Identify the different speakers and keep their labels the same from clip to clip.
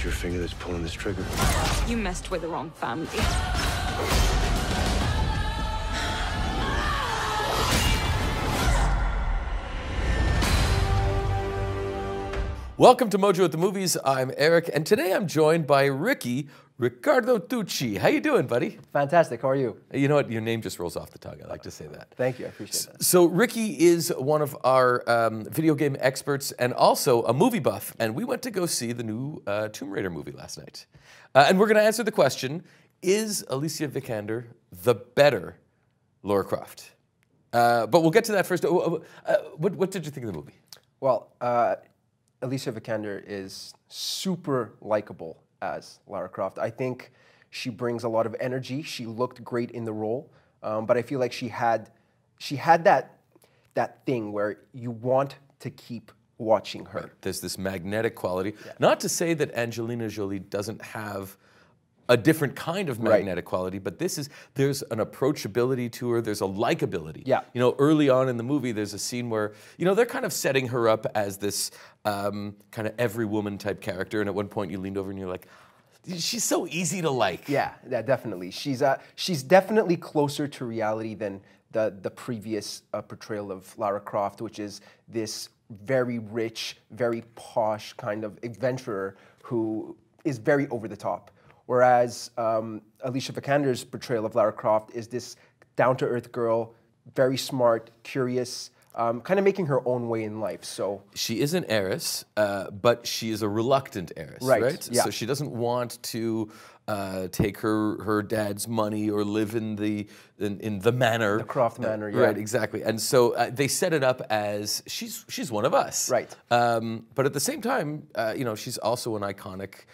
Speaker 1: It's your finger that's pulling this trigger.
Speaker 2: You messed with the wrong family.
Speaker 3: Welcome to Mojo at the Movies. I'm Eric, and today I'm joined by Ricardo Tucci. How you doing, buddy?
Speaker 4: Fantastic. How are you?
Speaker 3: You know what? Your name just rolls off the tongue. I like to say that.
Speaker 4: Thank you. I appreciate that.
Speaker 3: So Ricky is one of our video game experts and also a movie buff, and we went to go see the new Tomb Raider movie last night. And we're going to answer the question, is Alicia Vikander the better Lara Croft? But we'll get to that first. What did you think of the movie?
Speaker 4: Well, Alicia Vikander is super likable as Lara Croft. I think she brings a lot of energy. She looked great in the role, but I feel like she had that thing where you want to keep watching her.
Speaker 3: Right. There's this magnetic quality. Yeah. Not to say that Angelina Jolie doesn't have a different kind of magnetic quality, but there's an approachability to her, there's a likability.
Speaker 4: Yeah.
Speaker 3: You know, early on in the movie, there's a scene where, you know, they're kind of setting her up as this kind of every woman type character, and at one point you leaned over and you're like, she's so easy to like.
Speaker 4: Yeah, definitely. She's definitely closer to reality than the previous portrayal of Lara Croft, which is this very rich, very posh kind of adventurer who is very over the top. Whereas Alicia Vikander's portrayal of Lara Croft is this down-to-earth girl, very smart, curious, kind of making her own way in life. So
Speaker 3: she is an heiress, but she is a reluctant heiress, right?
Speaker 4: Yeah.
Speaker 3: So she doesn't want to take her dad's money or live in the manor,
Speaker 4: the Croft manor, yeah.
Speaker 3: Right, exactly. And so they set it up as she's one of us,
Speaker 4: right?
Speaker 3: But at the same time, you know, she's also an iconic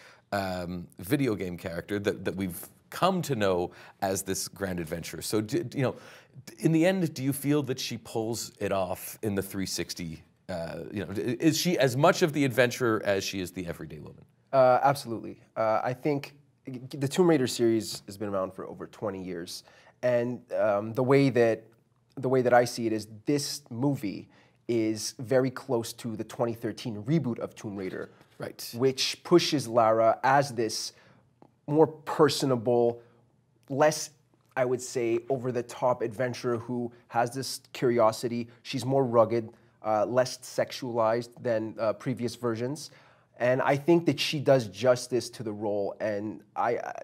Speaker 3: video game character that we've come to know as this grand adventurer. So, you know, in the end, do you feel that she pulls it off in the 360? You know, is she as much of the adventurer as she is the everyday woman?
Speaker 4: Absolutely. I think the Tomb Raider series has been around for over 20 years, and the way that I see it is this movie is very close to the 2013 reboot of Tomb Raider.
Speaker 3: Right.
Speaker 4: Which pushes Lara as this more personable, less, I would say, over-the-top adventurer who has this curiosity. She's more rugged, less sexualized than previous versions. And I think that she does justice to the role, and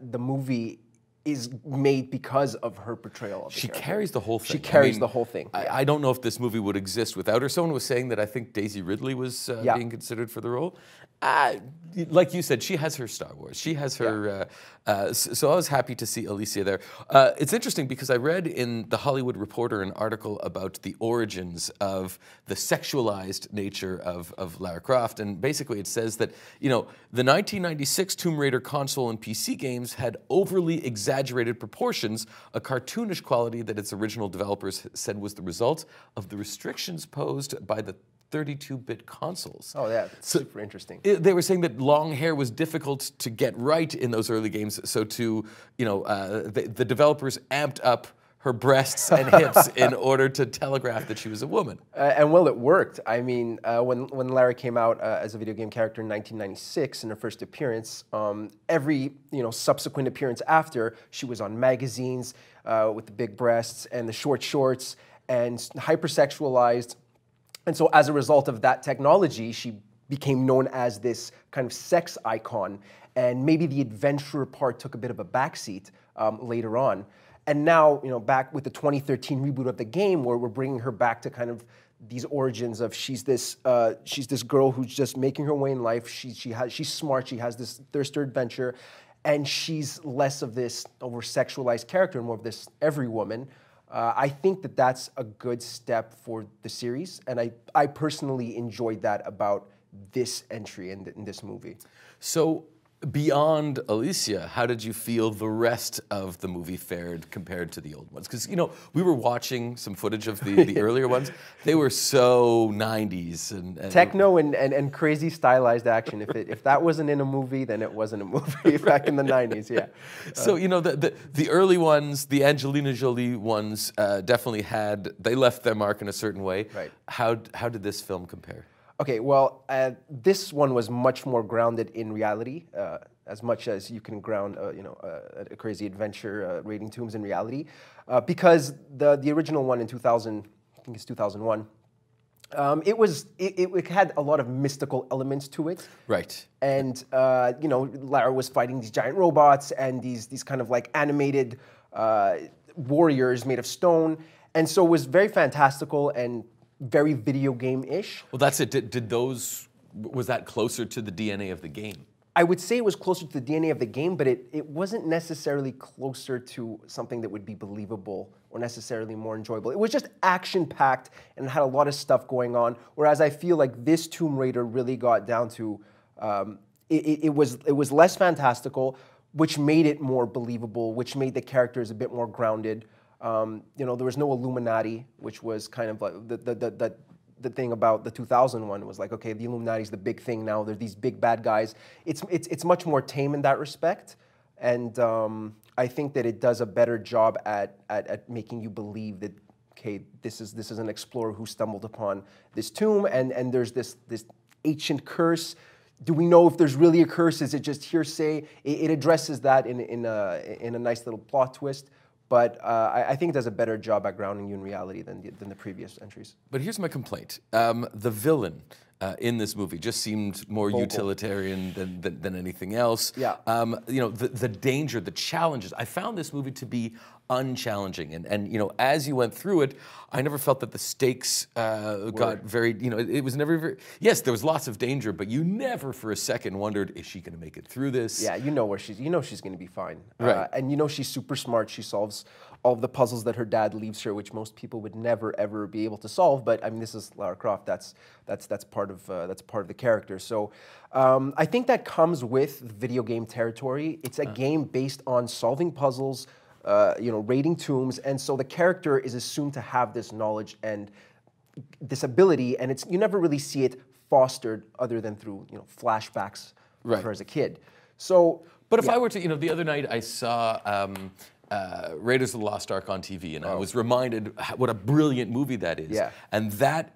Speaker 4: the movie is made because of her portrayal of the character.
Speaker 3: She carries the whole thing.
Speaker 4: She carries the whole thing.
Speaker 3: Yeah. I don't know if this movie would exist without her. Someone was saying that I think Daisy Ridley was being considered for the role. Like you said, she has her Star Wars. She has her... so I was happy to see Alicia there. It's interesting because I read in The Hollywood Reporter an article about the origins of the sexualized nature of Lara Croft, and basically it says that, you know, the 1996 Tomb Raider console and PC games had overly exaggerated proportions, a cartoonish quality that its original developers said was the result of the restrictions posed by the 32-bit consoles.
Speaker 4: Oh yeah, that's super interesting.
Speaker 3: They were saying that long hair was difficult to get right in those early games, so the developers amped up her breasts and hips in order to telegraph that she was a woman.
Speaker 4: And well, it worked. I mean, when Lara came out as a video game character in 1996 in her first appearance, every subsequent appearance after, she was on magazines with the big breasts and the short shorts and hypersexualized. And so as a result of that technology, she became known as this kind of sex icon. And maybe the adventurer part took a bit of a backseat later on. And now, back with the 2013 reboot of the game, where we're bringing her back to kind of these origins of she's this girl who's just making her way in life. She's smart. She has this thirst for adventure, and she's less of this over-sexualized character and more of this every woman. I think that that's a good step for the series, and I personally enjoyed that about this entry in this movie.
Speaker 3: So beyond Alicia, how did you feel the rest of the movie fared compared to the old ones? Because, we were watching some footage of the earlier ones. They were so 90s. And
Speaker 4: techno and crazy stylized action. If that wasn't in a movie, then it wasn't a movie back in the 90s, yeah.
Speaker 3: So, the early ones, the Angelina Jolie ones, definitely they left their mark in a certain way.
Speaker 4: Right.
Speaker 3: How did this film compare?
Speaker 4: Okay, well, this one was much more grounded in reality, as much as you can ground, a crazy adventure raiding tombs in reality, because the original one in 2000, I think it's 2001. It had a lot of mystical elements to it.
Speaker 3: Right.
Speaker 4: And Lara was fighting these giant robots and these kind of like animated warriors made of stone, and so it was very fantastical and very video game-ish.
Speaker 3: Well, that's it. Was that closer to the DNA of the game?
Speaker 4: I would say it was closer to the DNA of the game, but it wasn't necessarily closer to something that would be believable or necessarily more enjoyable. It was just action-packed and had a lot of stuff going on, whereas I feel like this Tomb Raider really got down to, it was less fantastical, which made it more believable, which made the characters a bit more grounded. There was no Illuminati, which was kind of like the thing about the 2001. It was like, okay, the Illuminati's the big thing now. They're these big bad guys. It's much more tame in that respect, and I think that it does a better job at making you believe that, okay, this is an explorer who stumbled upon this tomb, and there's this ancient curse. Do we know if there's really a curse? Is it just hearsay? It addresses that in a nice little plot twist. But I think it does a better job at grounding you in reality than the previous entries.
Speaker 3: But here's my complaint. The villain in this movie just seemed more utilitarian than anything else.
Speaker 4: Yeah.
Speaker 3: The danger, the challenges. I found this movie to be unchallenging. And as you went through it, I never felt that the stakes got very, it was never very, yes, there was lots of danger, but you never for a second wondered, is she going to make it through this?
Speaker 4: Yeah, she's going to be fine.
Speaker 3: Right.
Speaker 4: And she's super smart. She solves all of the puzzles that her dad leaves her, which most people would never ever be able to solve. But I mean, this is Lara Croft. That's part of the character. So I think that comes with video game territory. It's a game based on solving puzzles, raiding tombs, and so the character is assumed to have this knowledge and this ability, and you never really see it fostered other than through flashbacks of her as a kid. So,
Speaker 3: but if I were to, the other night I saw Raiders of the Lost Ark on TV, and I was reminded what a brilliant movie that is.
Speaker 4: Yeah.
Speaker 3: And that,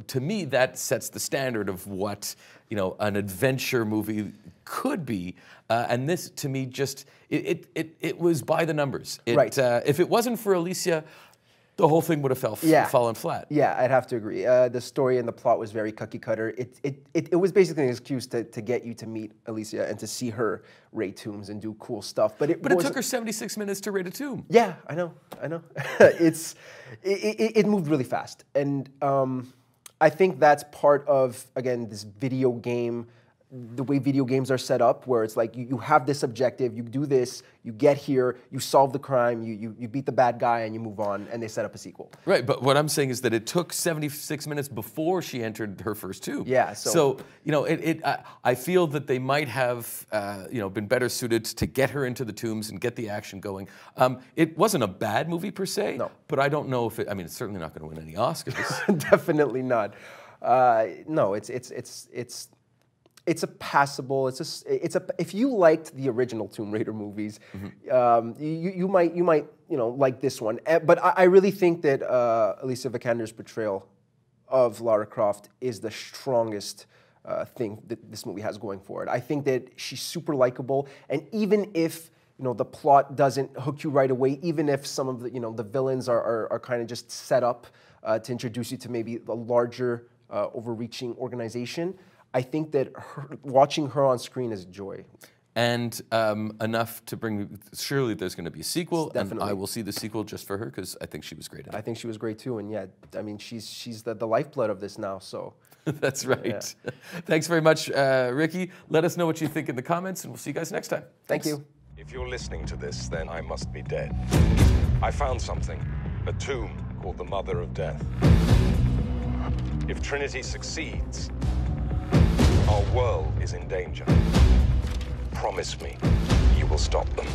Speaker 3: to me, that sets the standard of what, an adventure movie could be. And this, to me, just, it was by the numbers.
Speaker 4: Right.
Speaker 3: If it wasn't for Alicia, the whole thing would have fallen flat.
Speaker 4: Yeah, I'd have to agree. The story and the plot was very cookie cutter. It was basically an excuse to get you to meet Alicia and to see her raid tombs and do cool stuff. But it
Speaker 3: took her 76 minutes to raid a tomb.
Speaker 4: Yeah, I know. It moved really fast, and I think that's part of, again, this video game. The way video games are set up, where it's like you have this objective, you do this, you get here, you solve the crime, you beat the bad guy, and you move on, and they set up a sequel.
Speaker 3: Right, but what I'm saying is that it took 76 minutes before she entered her first tomb.
Speaker 4: Yeah,
Speaker 3: so I feel that they might have been better suited to get her into the tombs and get the action going. It wasn't a bad movie per se,
Speaker 4: no.
Speaker 3: But I don't know if it's certainly not going to win any Oscars.
Speaker 4: Definitely not. No, it's a passable. If you liked the original Tomb Raider movies, you might like this one. But I really think that Alicia Vikander's portrayal of Lara Croft is the strongest thing that this movie has going for it. I think that she's super likable, and even if the plot doesn't hook you right away, even if some of the villains are kind of just set up to introduce you to maybe a larger, overreaching organization, I think that watching her on screen is a joy.
Speaker 3: And enough to bring, surely there's going to be a sequel.
Speaker 4: Definitely.
Speaker 3: And I will see the sequel just for her, because I think she was great in it.
Speaker 4: I think she was great too, and yeah, I mean, she's the lifeblood of this now, so.
Speaker 3: That's right.
Speaker 4: Yeah.
Speaker 3: Thanks very much, Ricky. Let us know what you think in the comments, and we'll see you guys next time.
Speaker 4: Thank you.
Speaker 1: If you're listening to this, then I must be dead. I found something, a tomb called the Mother of Death. If Trinity succeeds, our world is in danger. Promise me you will stop them.